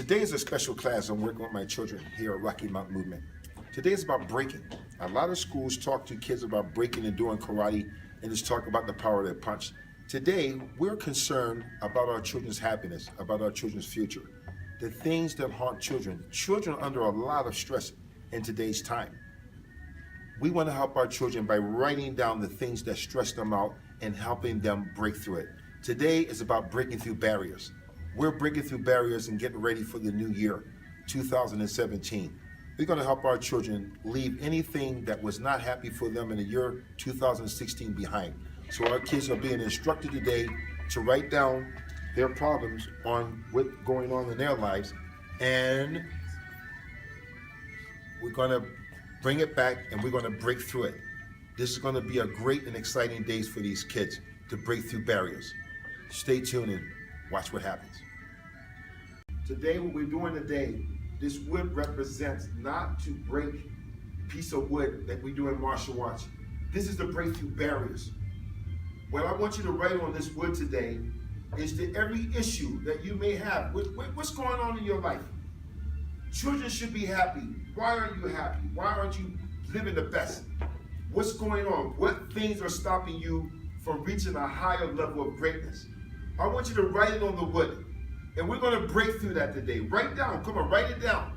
Today is a special class. I'm working with my children here at Rocky Mountain Movement. Today is about breaking. A lot of schools talk to kids about breaking and doing karate and just talk about the power of their punch. Today, we're concerned about our children's happiness, about our children's future, the things that haunt children. Children are under a lot of stress in today's time. We want to help our children by writing down the things that stress them out and helping them break through it. Today is about breaking through barriers. We're breaking through barriers and getting ready for the new year, 2017. We're going to help our children leave anything that was not happy for them in the year 2016 behind. So our kids are being instructed today to write down their problems on what's going on in their lives, and we're going to bring it back and we're going to break through it. This is going to be a great and exciting days for these kids to break through barriers. Stay tuned and watch what happens. Today, what we're doing today, this wood represents not to break a piece of wood that we do in martial arts. This is to break through barriers. What I want you to write on this wood today is to every issue that you may have. What's going on in your life? Children should be happy. Why aren't you happy? Why aren't you living the best? What's going on? What things are stopping you from reaching a higher level of greatness? I want you to write it on the wood. And we're going to break through that today. Write down, come on, write it down.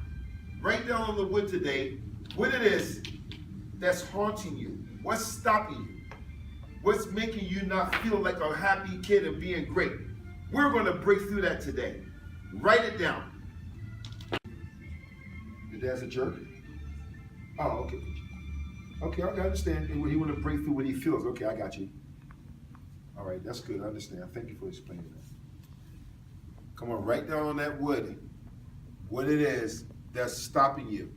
Write down on the wood today what it is that's haunting you. What's stopping you? What's making you not feel like a happy kid and being great? We're going to break through that today. Write it down. Your dad's a jerk? Oh, okay. Okay, I understand. He want to break through what he feels. Okay, I got you. All right, that's good. I understand. Thank you for explaining that. Come on, write down on that wood what it is that's stopping you.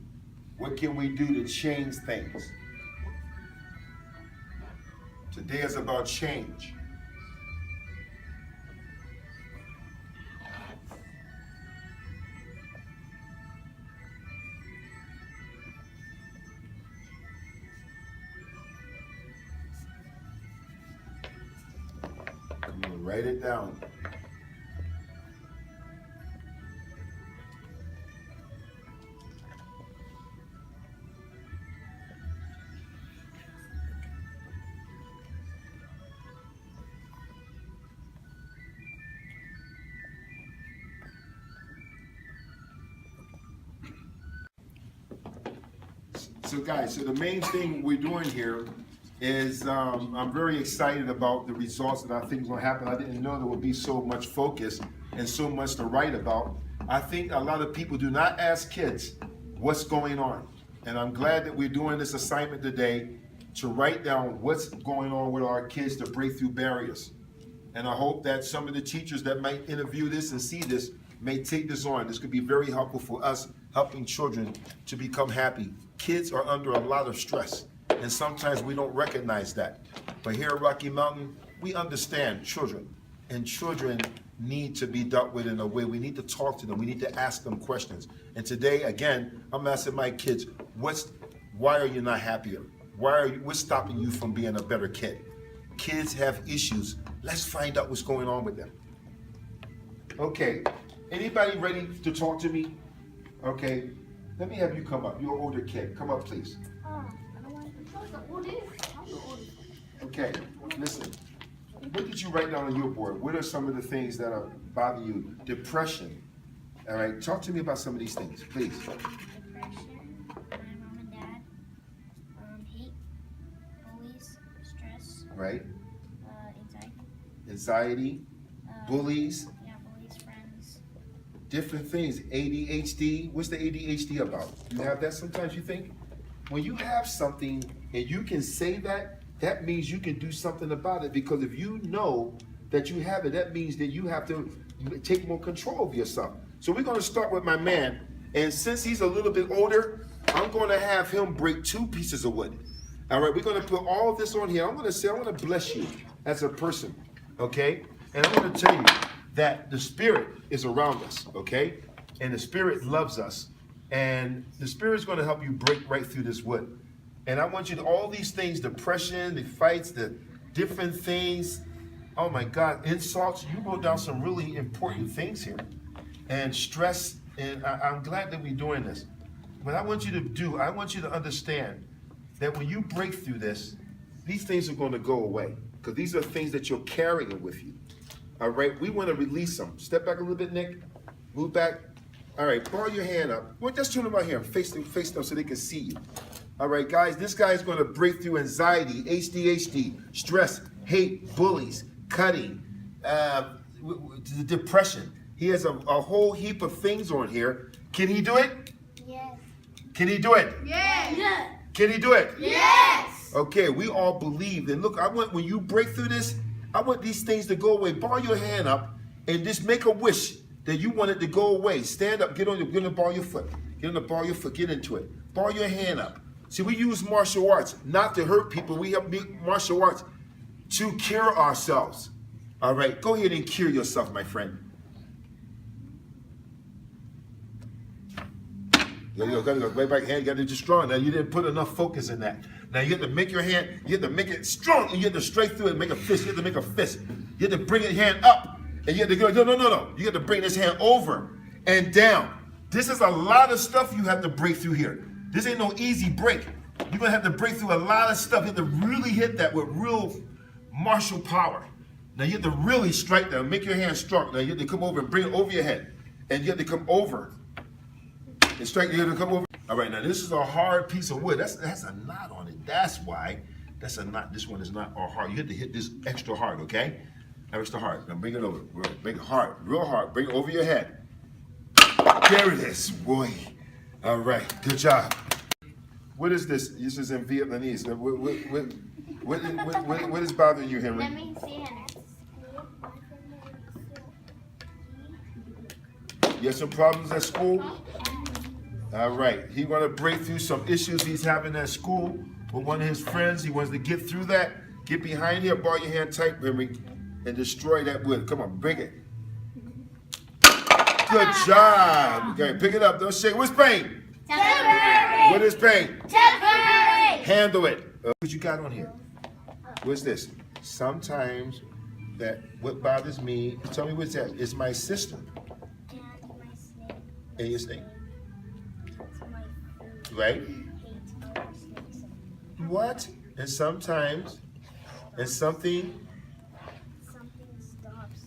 What can we do to change things? Today is about change. Come on, write it down. So guys, so the main thing we're doing here is I'm very excited about the results that I think is going to happen. I didn't know there would be so much focus and so much to write about. I think a lot of people do not ask kids what's going on. And I'm glad that we're doing this assignment today to write down what's going on with our kids to break through barriers. And I hope that some of the teachers that might interview this and see this may take this on. This could be very helpful for us helping children to become happy. Kids are under a lot of stress, and sometimes we don't recognize that. But here at Rocky Mountain, we understand children, and children need to be dealt with in a way. We need to talk to them. We need to ask them questions. And today, again, I'm asking my kids, why are you not happier? What's stopping you from being a better kid? Kids have issues. Let's find out what's going on with them. Okay, anybody ready to talk to me? Okay, let me have you come up. You're an older kid. Come up, please. I don't want to. Okay, listen. What did you write down on your board? What are some of the things that are bothering you? Depression. All right, talk to me about some of these things, please. Depression, my mom and dad, hate, bullies, stress, Right? anxiety. Anxiety, bullies, Yeah, bullies, friends. different things. ADHD. What's the ADHD about? You have that sometimes, you think? When you have something and you can say that, that means you can do something about it, because if you know that you have it, that means that you have to take more control of yourself. So we're going to start with my man, and since he's a little bit older, I'm going to have him break 2 pieces of wood. All right, we're going to put all of this on here. I'm going to bless you as a person, okay? And I'm going to tell you that the Spirit is around us, okay? And the Spirit loves us. And the Spirit's going to help you break right through this wood. And I want you to, all these things, depression, the fights, the different things, oh my God, insults, you wrote down some really important things here. And stress, and I'm glad that we're doing this. What I want you to do, I want you to understand that when you break through this, these things are going to go away because these are things that you're carrying with you. All right, we want to release them. Step back a little bit, Nick. Move back. All right, ball your hand up. Well, just turn them right here. Face them so they can see you. All right, guys, this guy is going to break through anxiety, ADHD, stress, hate, bullies, cutting, depression. He has a whole heap of things on here. Can he do it? Yes. Can he do it? Yes. Can he do it? Yes. Okay, we all believe. And look, I want when you break through this, I want these things to go away. Ball your hand up and just make a wish that you want it to go away. Stand up, get on the ball your foot. Get on the ball your foot, get into it. Ball your hand up. See, we use martial arts not to hurt people. We have martial arts to cure ourselves. All right, go ahead and cure yourself, my friend. Gotta go, right back hand, you gotta do strong. Now you didn't put enough focus in that. Now you have to make your hand, you have to make it strong, and you have to straight through it, make a fist, you have to make a fist. You have to bring your hand up, and you have to go, no. You have to bring this hand over and down. This is a lot of stuff you have to break through here. This ain't no easy break. You're gonna have to break through a lot of stuff. You have to really hit that with real martial power. Now you have to really strike that, make your hand strong. Now you have to come over and bring it over your head. And you have to come over. And strike, you have to come over. All right, now this is a hard piece of wood. That's a knot on it. That's why that's a knot. This one is not all hard. You have to hit this extra hard, okay? Extra hard. Now bring it over. Make it hard, real hard. Bring it over your head. There it is, boy. All right, good job. What is this? This is in Vietnamese. What is bothering you, Henry? Let me see it. You have some problems at school? All right. He want to break through some issues he's having at school with one of his friends. He wants to get through that. Get behind here, ball your hand tight, Henry, and destroy that wood. Come on, bring it. Good job. Okay, pick it up. Don't shake. What's pain? Temporary. What is pain? Temporary. Handle it. What you got on here? What's this? Sometimes that what bothers me, tell me what's that? It's my sister. And my snake. And your snake. That's my food. Right? I hate snakes. What? And sometimes, and something, Something stops.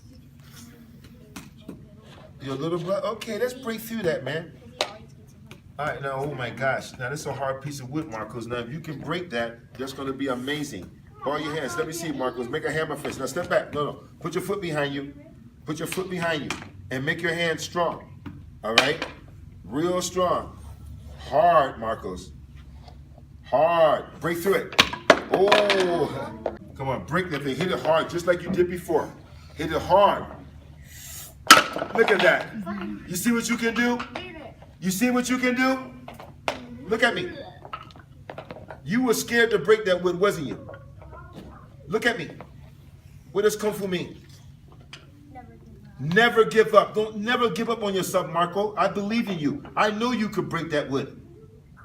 your little brother. Okay, let's break through that, man. Because he always gets in my All right, now, oh my gosh. Now, this is a hard piece of wood, Marcos. Now, if you can break that, that's going to be amazing. Ball your hands. Let me see, Marcos. Make a hammer fist. Now, step back. No. Put your foot behind you. Put your foot behind you. And make your hand strong. All right? Real strong. Hard, Marcos. Hard. Break through it. Oh. Come on, break that thing. Hit it hard, just like you did before. Hit it hard. Look at that. You see what you can do? You see what you can do? Look at me. You were scared to break that wood, wasn't you? Look at me. What does Kung Fu mean? Never give up. Don't never give up on yourself, Marco. I believe in you. I know you could break that wood.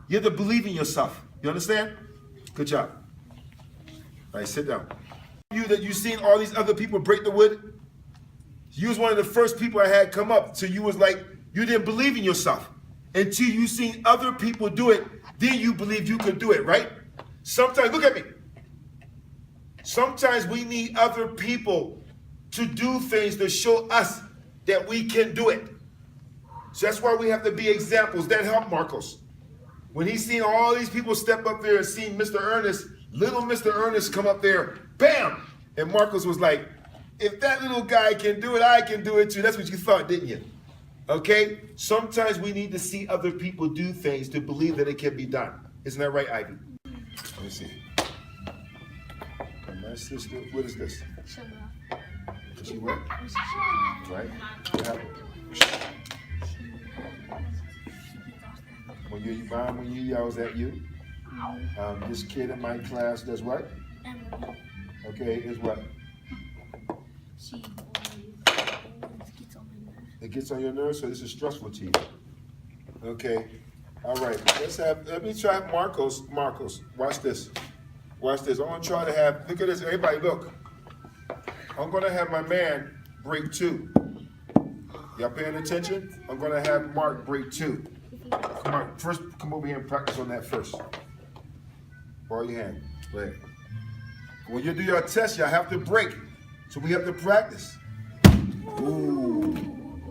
You have to believe in yourself. You understand? Good job. All right, sit down. You've seen all these other people break the wood? You was one of the first people I had come up. So you was like, you didn't believe in yourself. Until you seen other people do it, then you believed you could do it, right? Sometimes, look at me. Sometimes we need other people to do things to show us that we can do it. So that's why we have to be examples. That helped Marcos. When he seen all these people step up there and seen Mr. Ernest, little Mr. Ernest come up there, bam! And Marcos was like, if that little guy can do it, I can do it too. That's what you thought, didn't you? Okay? Sometimes we need to see other people do things to believe that it can be done. Isn't that right, Ivy? Let me see. And my sister, what is this? She what? Right? What happened? When you mom, when you yells at you, this kid in my class does what? Okay, is what? She always gets on my nerves. It gets on your nerves, so this is stressful to you. Okay. All right. Let me try Marcos. Marcos, watch this. Watch this. I'm gonna try to have, look at this, everybody look. I'm gonna have my man break two. Y'all paying attention? I'm gonna have Mark break 2. Come on, first come over here and practice on that first. Ball your hand. Go ahead. When you do your test, y'all have to break. So we have to practice. Ooh.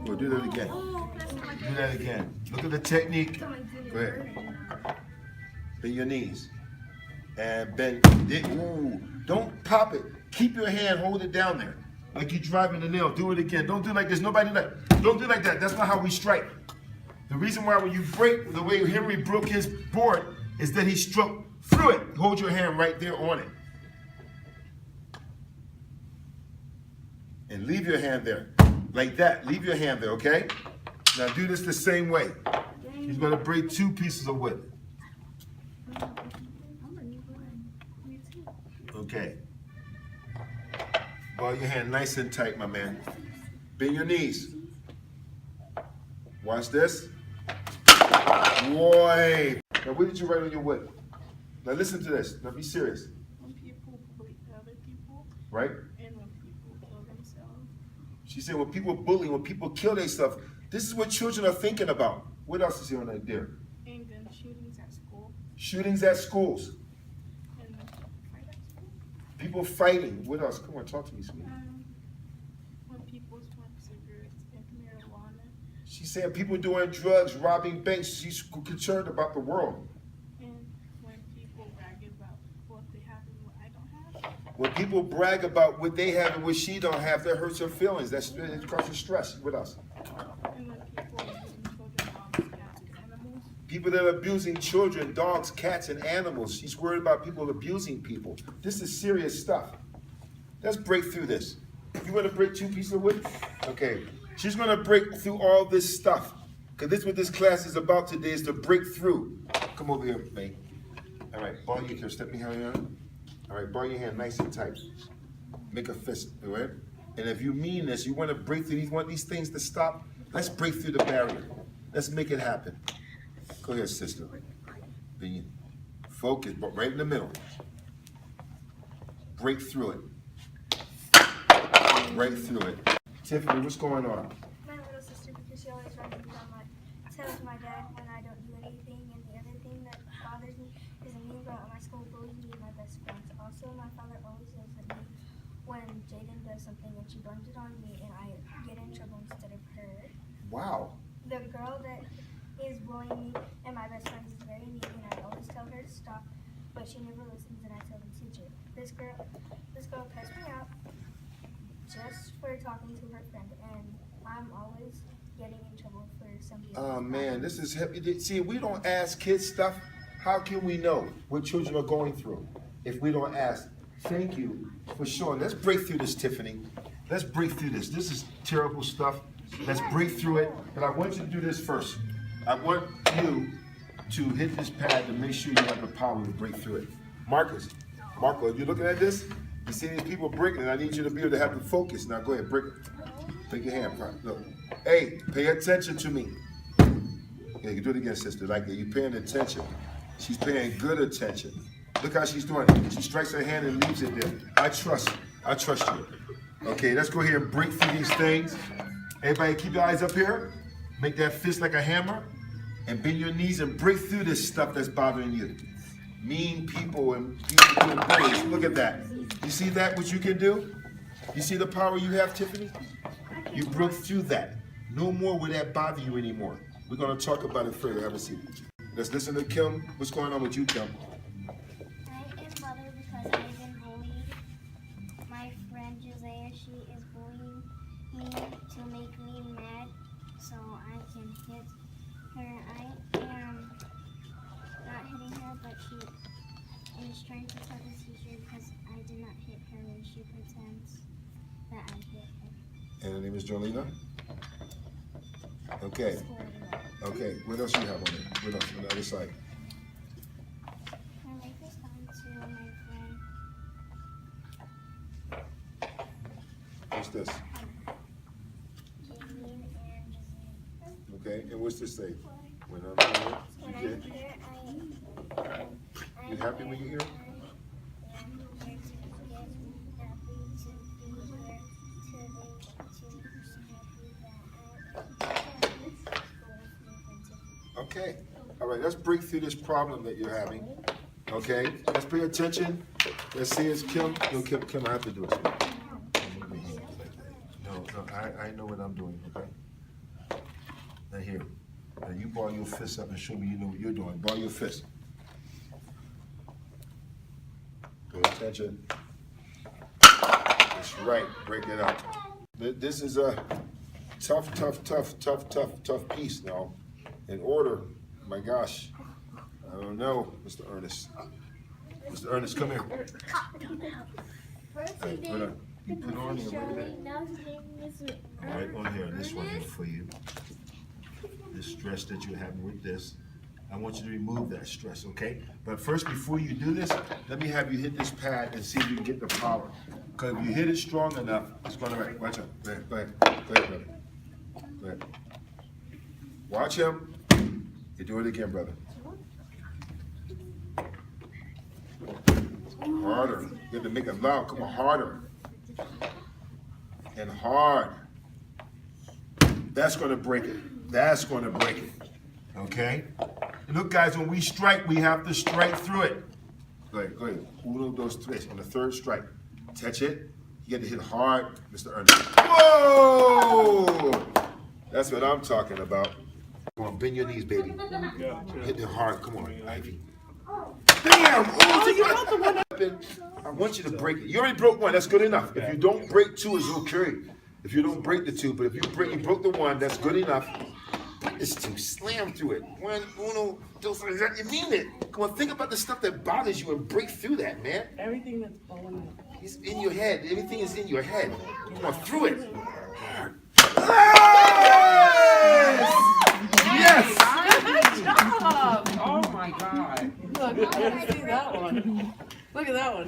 We'll do that again. Do that again. Look at the technique. Go ahead. Bend your knees. And bend. Ooh. Don't pop it. Keep your hand, hold it down there. Like you're driving the nail. Do it again. Don't do like this. Nobody like. Don't do like that. That's not how we strike. The reason why when you break, the way Henry broke his board is that he struck through it. Hold your hand right there on it. And leave your hand there. Like that. Leave your hand there, okay? Now do this the same way. He's going to break 2 pieces of wood. Okay. Ball your hand nice and tight, my man. Bend your knees. Watch this. Boy. Now, what did you write on your wood? Now, listen to this. Now, be serious. When people bully other people, right? And when people kill themselves. She said when people bully, when people kill themselves, this is what children are thinking about. What else is here on that there? And then shootings at school. Shootings at schools. And then fight at school. People fighting. What else? Come on, talk to me, sweetie. When people smoke cigarettes and marijuana. She said people doing drugs, robbing banks. She's concerned about the world. And when people brag about what they have and what I don't have. When people brag about what they have and what she don't have, that hurts her feelings. It causes stress. What else? And when people are using children, dogs, cats, and animals. People that are abusing children, dogs, cats, and animals. She's worried about people abusing people. This is serious stuff. Let's break through this. You want to break 2 pieces of wood? Okay. She's going to break through all this stuff. Because this is what this class is about today, is to break through. Come over here, mate. All right, ball your hand. Step me hand. All right, ball your hand nice and tight. Make a fist, all right? And if you mean this, you want to break through, you want these things to stop, let's break through the barrier. Let's make it happen. Go ahead, sister. Focus, but right in the middle. Break through it. Right through it. Tiffany, what's going on? My little sister, because she always runs tells my dad when I don't do anything, and the other thing that bothers me is a mean girl at my school bullies me and my best friends. Also, my father always yells at me when Jaden does something and she blames it on me and I get in trouble instead of her. Wow. The girl that is bullying me and my best friend is very mean, and I always tell her to stop, but she never listens, and I tell the teacher. This girl cussed me out just for talking to her friend, and I'm always getting in trouble for somebody else. Oh man, this is heavy. See, if we don't ask kids stuff, how can we know what children are going through if we don't ask? Thank you for showing. Let's break through this, Tiffany. Let's break through this. This is terrible stuff. Let's break through it. But I want you to do this first. I want you to hit this pad to make sure you have the power to break through it. Marco, are you looking at this? You see these people breaking it. I need you to be able to have the focus. Now go ahead, break it. Take your hand, look. Hey, pay attention to me. Yeah, you can do it again, sister. Like that. You're paying attention. She's paying good attention. Look how she's doing it. She strikes her hand and leaves it there. I trust you. Okay, let's go ahead and break through these things. Everybody keep your eyes up here. Make that fist like a hammer. And bend your knees and break through this stuff that's bothering you. Mean people and people doing bullies. Look at that. You see that, what you can do? You see the power you have, Tiffany? You broke through that. No more will that bother you anymore. We're going to talk about it further. Have a seat. Let's listen to Kim. What's going on with you, Kim? I am bothered because I've been bullied. My friend Josiah, she is bullying me to make me mad so I can hit her. I am not hitting her, but she is trying to tell the teacher because I did not hit her when she pretends that I hit her. And her name is Jolena? Okay. Okay. What else you have on it? What else on the other side? My life is gone to my friend. What's this? Jamie and Josiah. Okay. And what's this say? When I'm here, When you I'm get. here, You happy when you're here? Okay. All right, let's break through this problem that you're having. Okay, let's pay attention. Let's see, it's Kim. No, Kim, I have to do it. No, I know what I'm doing, okay? Now here, now you ball your fist up and show me you know what you're doing. Ball your fist. Pay attention. That's right, break it up. This is a tough piece now. In order, my gosh, I don't know, Mr. Ernest. Mr. Ernest, come here. Hey, you put on here, wait a minute. All right, on here, this one here for you. This stress that you're having with this, I want you to remove that stress, okay? But first, before you do this, let me have you hit this pad and see if you can get the power. Because if you hit it strong enough, it's gonna work. Watch out. Go ahead, brother. Go ahead. Watch him. You do it again, brother. Harder. You have to make it loud. Come on, harder. And hard. That's gonna break it. That's gonna break it. Okay? And look, guys, when we strike, we have to strike through it. Go ahead. Uno, dos, tres. On the third strike. Touch it. You got to hit hard, Mr. Ernest. Whoa! That's what I'm talking about. Come on, bend your knees, baby. Hit it hard. Come on, Ivy. Bam! Oh, you got the one. I want you to break it. You already broke one. That's good enough. If you don't break two, it's okay. If you don't break the two, but if you broke the one, that's good enough. Break this two. Slam through it. One, uno, dos, tres. You mean it. Come on, think about the stuff that bothers you and break through that, man. Everything that's blowing up. It's in your head. Everything is in your head. Come on, through it. Yes! Good job! Oh my God. Look, I didn't see that one. Look at that one.